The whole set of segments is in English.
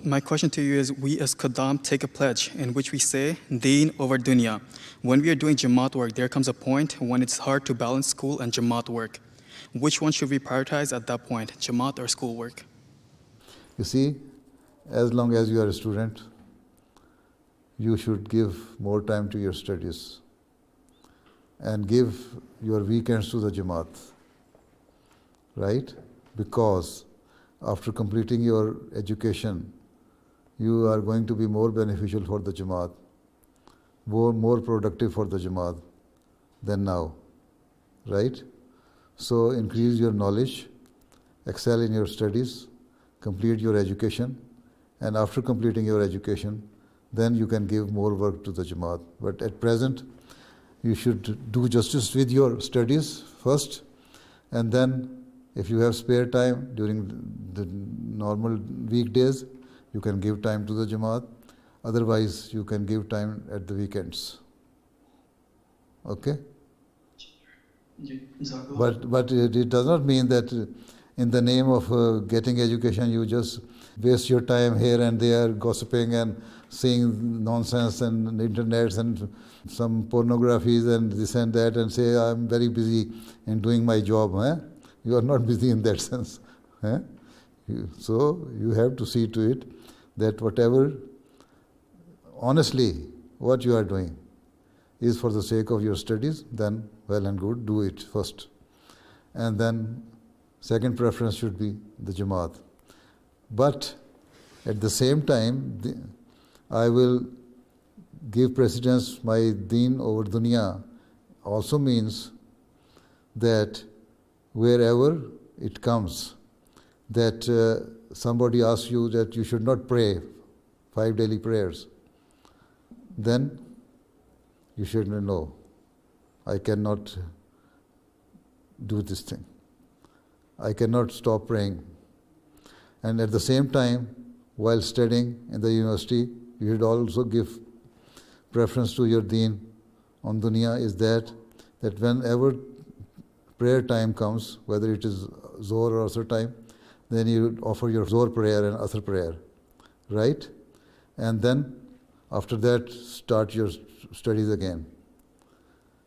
My question to you is, we as Qadam take a pledge in which we say, Deen over dunya. When we are doing Jamaat work, there comes a point when it's hard to balance school and Jamaat work. Which one should we prioritize at that point, Jamaat or school work? You see, as long as you are a student, you should give more time to your studies and give your weekends to the Jamaat, right? Because after completing your education, you are going to be more beneficial for the Jamaat, more productive for the Jamaat than now, right? So increase your knowledge, excel in your studies, complete your education, and after completing your education, then you can give more work to the Jamaat. But at present, you should do justice with your studies first, and then if you have spare time during the normal weekdays, you can give time to the Jamaat. Otherwise, you can give time at the weekends. Okay? But it does not mean that in the name of getting education, you just waste your time here and there, gossiping and seeing nonsense and internets and some pornographies and this and that, and say, I'm very busy in doing my job. Eh? You are not busy in that sense. Eh? So you have to see to it that whatever, honestly, what you are doing is for the sake of your studies, then well and good, do it first. And then second preference should be the Jamaat. But at the same time, I will give precedence my deen over dunya also means that wherever it comes, that somebody asks you that you should not pray 5 daily prayers, then you should know, I cannot do this thing. I cannot stop praying. And at the same time, while studying in the university, you should also give preference to your deen on dunya is that whenever prayer time comes, whether it is Zohr or Asr time, then you offer your Zohr prayer and Asr prayer, right? And then after that, start your studies again.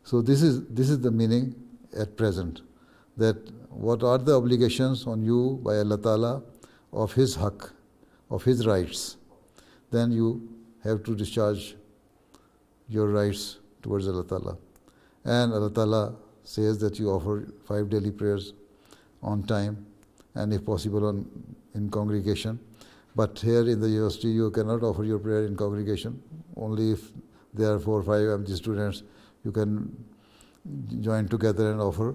So this is the meaning at present, that what are the obligations on you by Allah Ta'ala of His haqq, of His rights, then you have to discharge your rights towards Allah Ta'ala. And Allah Ta'ala says that you offer 5 daily prayers on time and if possible in congregation. But here in the university you cannot offer your prayer in congregation. Only if there are 4 or 5 MD students, you can join together and offer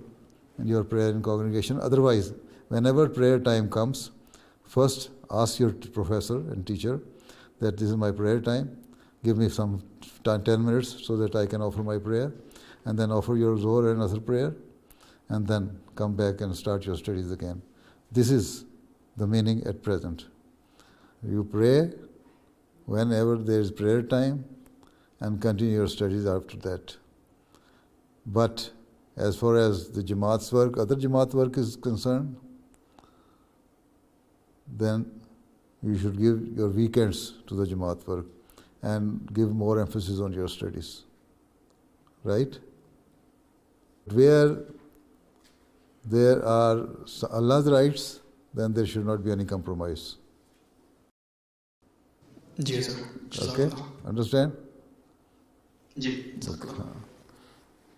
your prayer in congregation. Otherwise, whenever prayer time comes, first ask your professor and teacher that this is my prayer time, give me some 10 minutes so that I can offer my prayer, and then offer your Zohr and Asr prayer, and then come back and start your studies again. This is the meaning at present. You pray whenever there is prayer time and continue your studies after that. But as far as the Jamaat's work, other Jamaat work is concerned, then you should give your weekends to the Jamaat work and give more emphasis on your studies. Right? Where there are Allah's rights, then there should not be any compromise. Yes, sir. Okay? Understand? Ji. Okay.